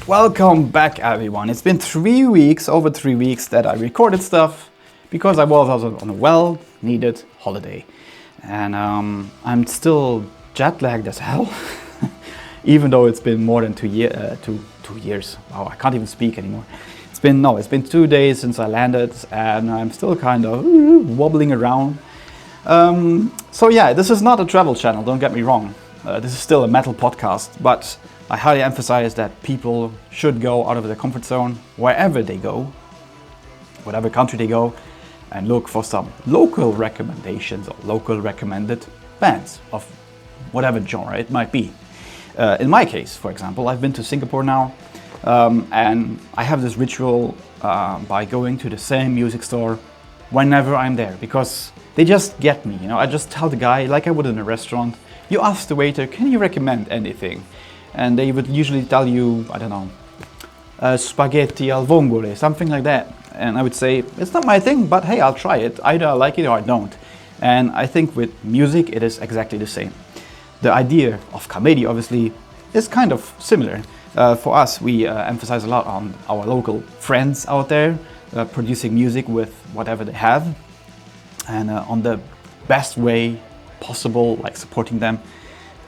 Welcome back, everyone. It's been 3 weeks, over 3 weeks that I recorded stuff because I was also on a well-needed holiday. And I'm still jet-lagged as hell, even though it's been more than 2 years. Wow, I can't even speak anymore. It's been 2 days since I landed and I'm still kind of wobbling around. So yeah, this is not a travel channel, don't get me wrong. This is still a metal podcast, but I highly emphasize that people should go out of their comfort zone wherever they go, whatever country they go, and look for some local recommendations or local recommended bands of whatever genre it might be. In my case, for example, I've been to Singapore now, and I have this ritual by going to the same music store whenever I'm there, because they just get me, I just tell the guy, like I would in a restaurant, you ask the waiter, can you recommend anything? And they would usually tell you, I don't know, spaghetti al vongole, something like that. And I would say, it's not my thing, but hey, I'll try it. Either I like it or I don't. And I think with music, it is exactly the same. The idea of comedy, obviously, is kind of similar. For us, we emphasize a lot on our local friends out there, producing music with whatever they have, and on the best way possible, like supporting them,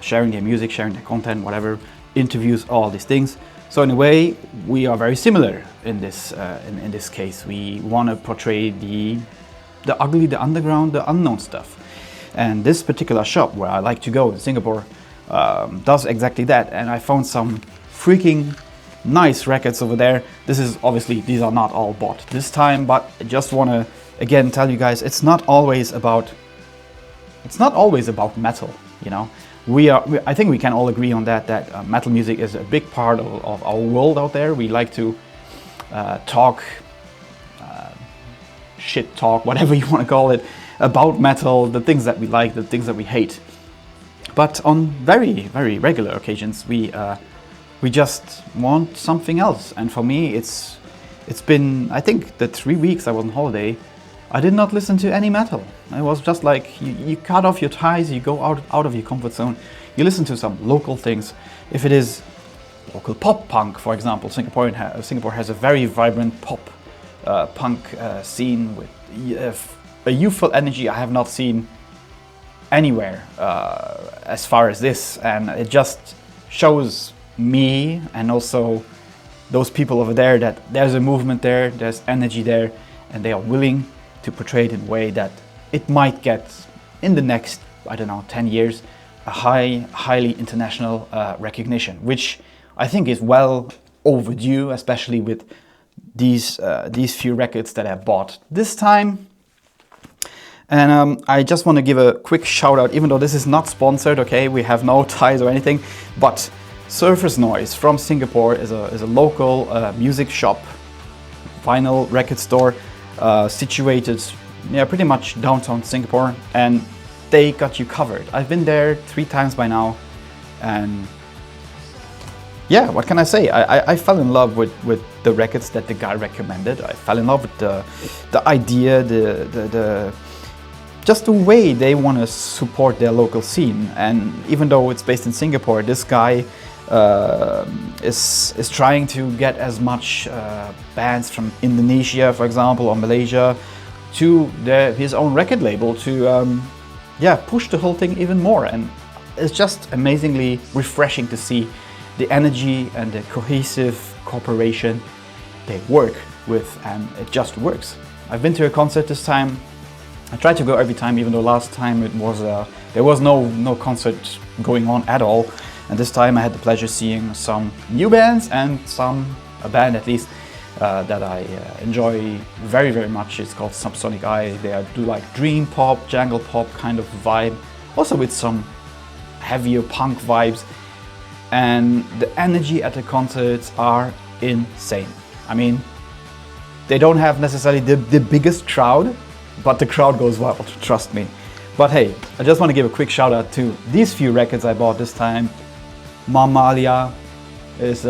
sharing their music, sharing their content, whatever, interviews, all these things. So in a way, we are very similar in this in this case. We want to portray the ugly, the underground, the unknown stuff. And this particular shop where I like to go in Singapore does exactly that. And I found some freaking nice records over there. These are not all bought this time, but I just want to again tell you guys, it's not always about metal, I think we can all agree on that metal music is a big part of our world out there. We like to talk, shit talk, whatever you want to call it, about metal, the things that we like, the things that we hate. But on very, very regular occasions, we just want something else. And for me, it's been, I think, the 3 weeks I was on holiday, I did not listen to any metal. It was just like you cut off your ties, you go out of your comfort zone, you listen to some local things. If it is local pop punk, for example, Singapore has a very vibrant pop punk scene with a youthful energy I have not seen anywhere as far as this, and it just shows me and also those people over there that there's a movement there, there's energy there, and they are willing to portray it in a way that it might get in the next, 10 years, a highly international recognition, which I think is well overdue, especially with these few records that I bought this time. And I just want to give a quick shout out, even though this is not sponsored, okay, we have no ties or anything, but Surface Noise from Singapore is a local music shop, vinyl record store, situated pretty much downtown Singapore, and they got you covered. I've been there 3 times by now, and yeah, what can I say? I fell in love with the records that the guy recommended. I fell in love with the idea, the just the way they want to support their local scene. And even though it's based in Singapore, this guy is trying to get as much bands from Indonesia, for example, or Malaysia, to his own record label to push the whole thing even more. And it's just amazingly refreshing to see the energy and the cohesive cooperation they work with, and it just works. I've been to a concert this time. I try to go every time, even though last time there was no concert going on at all. And this time I had the pleasure seeing some new bands and a band at least that I enjoy very, very much. It's called Subsonic Eye. They do like dream pop, jangle pop kind of vibe, also with some heavier punk vibes. And the energy at the concerts are insane. I mean, they don't have necessarily the biggest crowd, but the crowd goes wild, trust me. But hey, I just want to give a quick shout out to these few records I bought this time. Mamalia is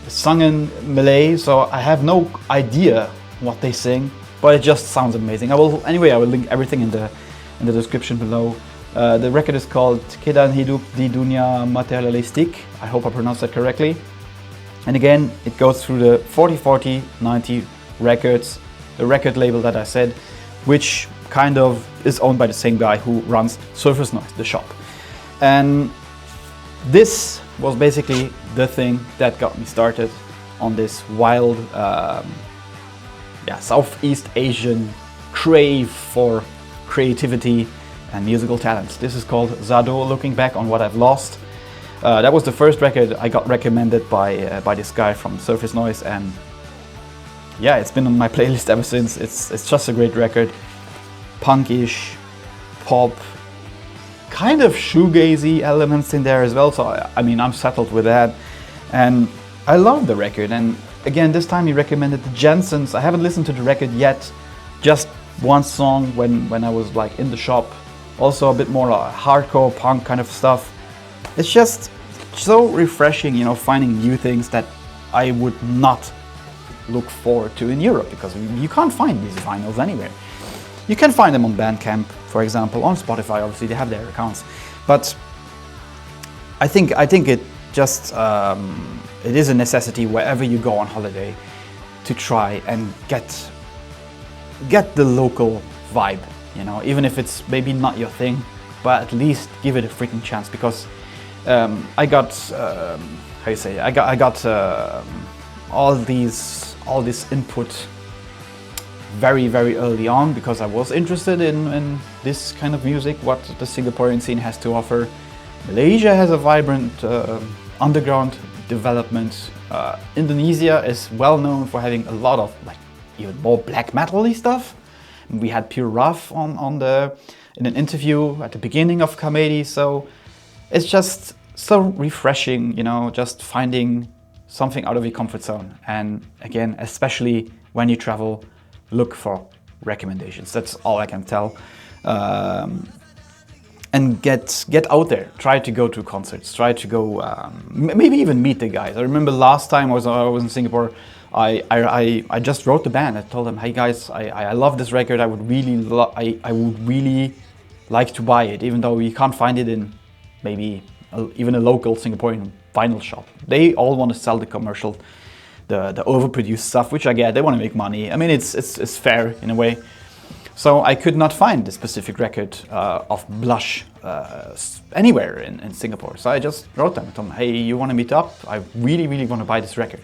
sung in Malay, so I have no idea what they sing, but it just sounds amazing. I will link everything in the description below. The record is called Kedan Hidup di Dunia Materialistik. I hope I pronounced that correctly. And again, it goes through the 40/40 90 Records, the record label that I said, which kind of is owned by the same guy who runs Surface Noise, the shop. And this was basically the thing that got me started on this wild Southeast Asian crave for creativity and musical talents. This is called Zado, Looking Back on What I've Lost. That was the first record I got recommended by this guy from Surface Noise, and yeah, it's been on my playlist ever since. It's just a great record. Punkish, pop, kind of shoegazy elements in there as well, so I mean, I'm settled with that, and I love the record. And again, this time he recommended the Jensens. I haven't listened to the record yet, just one song when I was like in the shop. Also a bit more hardcore punk kind of stuff. It's just so refreshing, you know, finding new things that I would not look forward to in Europe, because you can't find these vinyls anywhere. You can find them on Bandcamp, for example, on Spotify. Obviously, they have their accounts, but I think it just it is a necessity wherever you go on holiday to try and get the local vibe. You know, even if it's maybe not your thing, but at least give it a freaking chance. Because I got all this input very early on, because I was interested in this kind of music, what the Singaporean scene has to offer. Malaysia has a vibrant underground development. Indonesia is well known for having a lot of like even more black metal-y stuff. We had Pure Rough in an interview at the beginning of Comedy, so it's just so refreshing, you know, just finding something out of your comfort zone. And again, especially when you travel, look for recommendations. That's all I can tell. And get out there. Try to go to concerts. Try to go, maybe even meet the guys. I remember last time I was in Singapore, I just wrote the band. I told them, hey guys, I love this record. I would really like to buy it, even though you can't find it in maybe even a local Singaporean vinyl shop. They all want to sell the commercial, the overproduced stuff, which I get. They want to make money. I mean, it's fair in a way. So I could not find the specific record of Blush anywhere in Singapore. So I just wrote them. I told them, hey, you want to meet up? I really want to buy this record.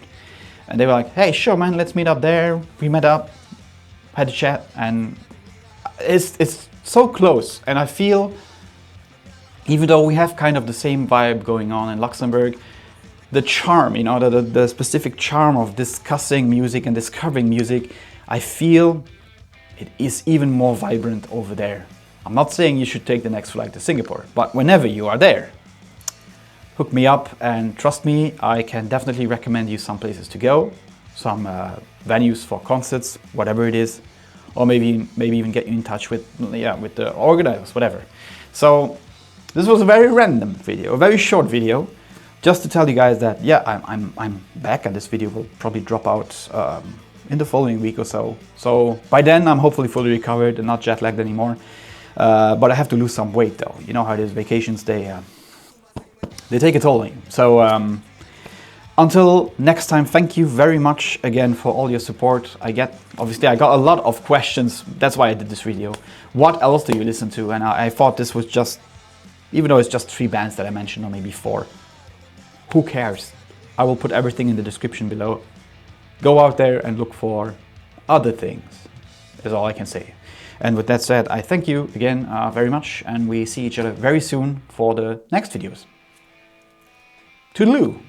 And they were like, hey, sure, man, let's meet up there. We met up, had a chat, and it's so close. And I feel, even though we have kind of the same vibe going on in Luxembourg, the charm, you know, the specific charm of discussing music and discovering music, I feel it is even more vibrant over there. I'm not saying you should take the next flight to Singapore, but whenever you are there, hook me up, and trust me, I can definitely recommend you some places to go, some venues for concerts, whatever it is, or maybe even get you in touch with the organizers, whatever. So this was a very random video, a very short video, just to tell you guys that I'm back, and this video will probably drop out in the following week or so. So by then I'm hopefully fully recovered and not jet lagged anymore. But I have to lose some weight though. You know how it is, vacations, they take a toll on you. So until next time, thank you very much again for all your support. Obviously I got a lot of questions. That's why I did this video. What else do you listen to? And I thought this was just, even though it's just 3 bands that I mentioned, or maybe 4, who cares? I will put everything in the description below. Go out there and look for other things, is all I can say. And with that said, I thank you again very much, and we see each other very soon for the next videos. Toodaloo!